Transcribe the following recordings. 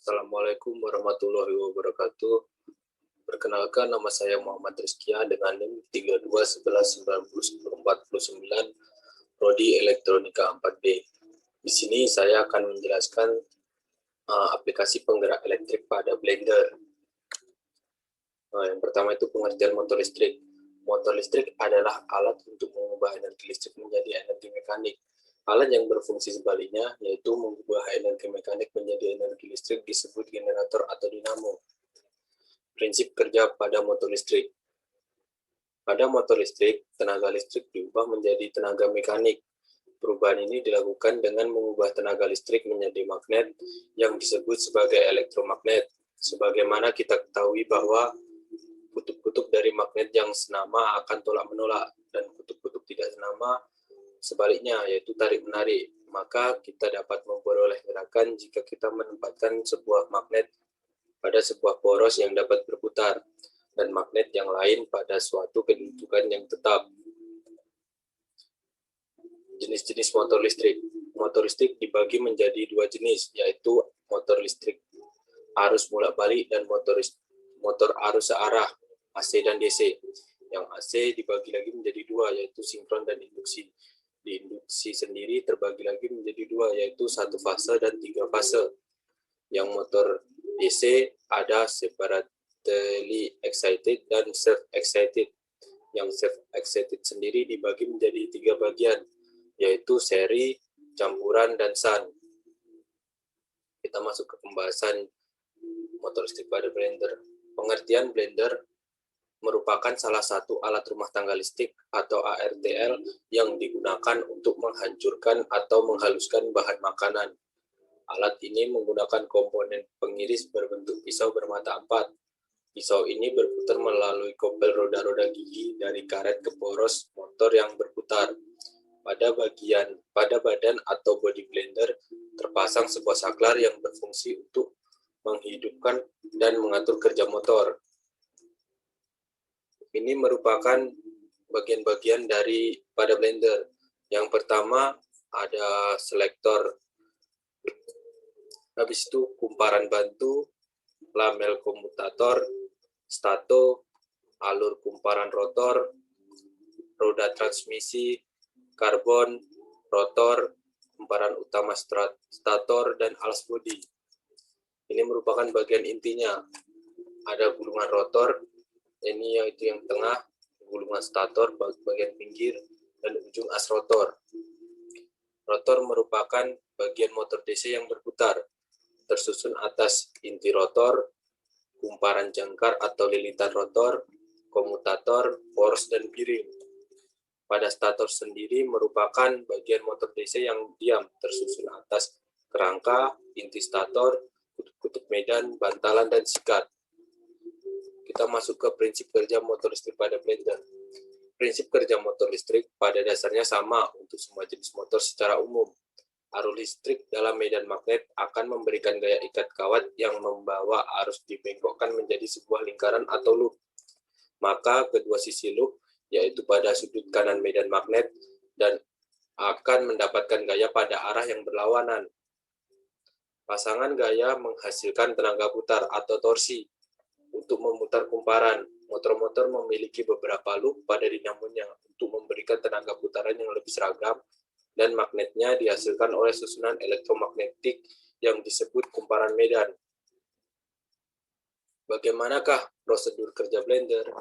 Assalamualaikum warahmatullahi wabarakatuh. Perkenalkan, nama saya Muhammad Rizkia dengan NIM 32119049, Prodi Elektronika 4B. Di sini saya akan menjelaskan aplikasi penggerak elektrik pada blender. Yang pertama itu pengertian motor listrik. Motor listrik adalah alat untuk mengubah energi listrik menjadi energi mekanik. Alat yang berfungsi sebaliknya, yaitu mengubah energi mekanik menjadi energi listrik, disebut generator atau dinamo. Prinsip kerja pada motor listrik. Pada motor listrik, tenaga listrik diubah menjadi tenaga mekanik. Perubahan ini dilakukan dengan mengubah tenaga listrik menjadi magnet yang disebut sebagai elektromagnet. Sebagaimana kita ketahui bahwa kutub-kutub dari magnet yang senama akan tolak-menolak, dan kutub-kutub tidak senama sebaliknya, yaitu tarik-menarik. Maka kita dapat memperoleh gerakan jika kita menempatkan sebuah magnet pada sebuah poros yang dapat berputar, dan magnet yang lain pada suatu kedudukan yang tetap. Jenis-jenis motor listrik. Motor listrik dibagi menjadi dua jenis, yaitu motor listrik arus bolak-balik dan motor arus searah, AC dan DC. Yang AC dibagi lagi menjadi dua, yaitu sinkron dan induksi. Di induksi sendiri terbagi lagi menjadi dua, yaitu satu fase dan tiga fase. Yang motor DC ada separately excited dan self-excited. Yang self-excited sendiri dibagi menjadi tiga bagian, yaitu seri, campuran, dan shunt. Kita masuk ke pembahasan motor listrik pada blender. Pengertian blender merupakan salah satu alat rumah tangga listrik atau ARTL yang digunakan untuk menghancurkan atau menghaluskan bahan makanan. Alat ini menggunakan komponen pengiris berbentuk pisau bermata 4. Pisau ini berputar melalui kopel roda-roda gigi dari karet ke poros motor yang berputar. Pada badan atau bodi blender terpasang sebuah saklar yang berfungsi untuk menghidupkan dan mengatur kerja motor. Ini merupakan bagian-bagian pada blender. Yang pertama ada selektor, habis itu kumparan bantu, lamel komutator, stato, alur kumparan rotor, roda transmisi, karbon, rotor, kumparan utama stator, dan alas bodi. Ini merupakan bagian intinya. Ada gulungan rotor, ini yaitu yang tengah, gulungan stator bagian pinggir, dan ujung as rotor. Rotor merupakan bagian motor DC yang berputar, tersusun atas inti rotor, kumparan jangkar atau lilitan rotor, komutator, poros, dan piring. Pada stator sendiri merupakan bagian motor DC yang diam, tersusun atas kerangka, inti stator, kutub medan, bantalan, dan sikat. Kita masuk ke prinsip kerja motor listrik pada blender. Prinsip kerja motor listrik pada dasarnya sama untuk semua jenis motor secara umum. Arus listrik dalam medan magnet akan memberikan gaya ikat kawat yang membawa arus dibengkokkan menjadi sebuah lingkaran atau loop. Maka kedua sisi loop, yaitu pada sudut kanan medan magnet, dan akan mendapatkan gaya pada arah yang berlawanan. Pasangan gaya menghasilkan tenaga putar atau torsi. Untuk memutar kumparan, motor-motor memiliki beberapa loop pada dinamonya untuk memberikan tenaga putaran yang lebih seragam, dan magnetnya dihasilkan oleh susunan elektromagnetik yang disebut kumparan medan. Bagaimanakah prosedur kerja blender?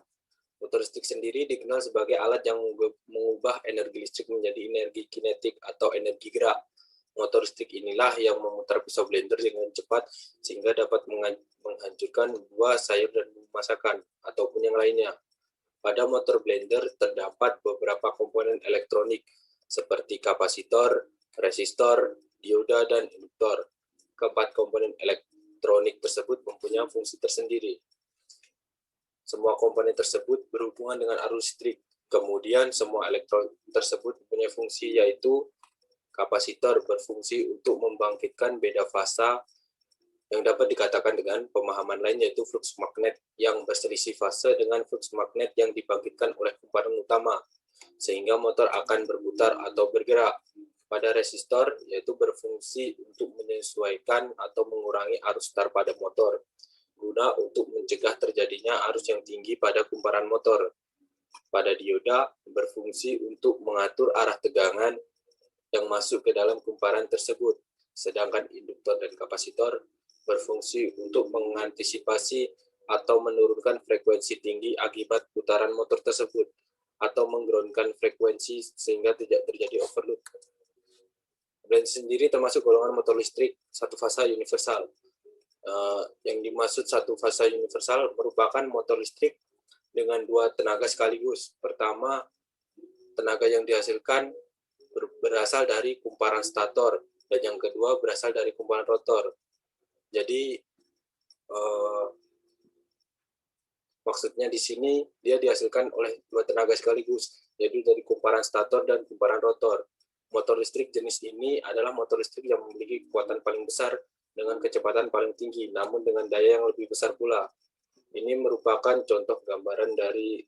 Motor listrik sendiri dikenal sebagai alat yang mengubah energi listrik menjadi energi kinetik atau energi gerak. Motor listrik inilah yang memutar pisau blender dengan cepat sehingga dapat menghancurkan buah, sayur, dan masakan, ataupun yang lainnya. Pada motor blender terdapat beberapa komponen elektronik seperti kapasitor, resistor, dioda, dan induktor. Keempat komponen elektronik tersebut mempunyai fungsi tersendiri. Semua komponen tersebut berhubungan dengan arus listrik. Kemudian semua elektronik tersebut mempunyai fungsi, yaitu kapasitor berfungsi untuk membangkitkan beda fasa yang dapat dikatakan dengan pemahaman lain, yaitu flux magnet yang berselisih fase dengan flux magnet yang dibangkitkan oleh kumparan utama, sehingga motor akan berputar atau bergerak. pada resistor, yaitu berfungsi untuk menyesuaikan atau mengurangi arus setar pada motor, guna untuk mencegah terjadinya arus yang tinggi pada kumparan motor. Pada dioda, berfungsi untuk mengatur arah tegangan yang masuk ke dalam kumparan tersebut, sedangkan induktor dan kapasitor berfungsi untuk mengantisipasi atau menurunkan frekuensi tinggi akibat putaran motor tersebut, atau menggroundkan frekuensi sehingga tidak terjadi overload. Brand sendiri termasuk golongan motor listrik satu fasa universal. Yang dimaksud satu fasa universal merupakan motor listrik dengan dua tenaga sekaligus. Pertama, tenaga yang dihasilkan berasal dari kumparan stator, dan yang kedua berasal dari kumparan rotor. Jadi maksudnya di sini dia dihasilkan oleh dua tenaga sekaligus, yaitu dari kumparan stator dan kumparan rotor. Motor listrik jenis ini adalah motor listrik yang memiliki kekuatan paling besar dengan kecepatan paling tinggi, namun dengan daya yang lebih besar pula. Ini merupakan contoh gambaran dari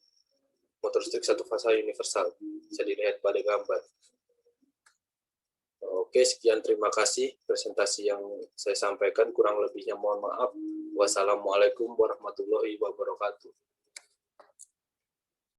motor listrik satu fasa universal. Bisa dilihat pada gambar. Oke, sekian, terima kasih presentasi yang saya sampaikan. Kurang lebihnya mohon maaf. Wassalamualaikum warahmatullahi wabarakatuh.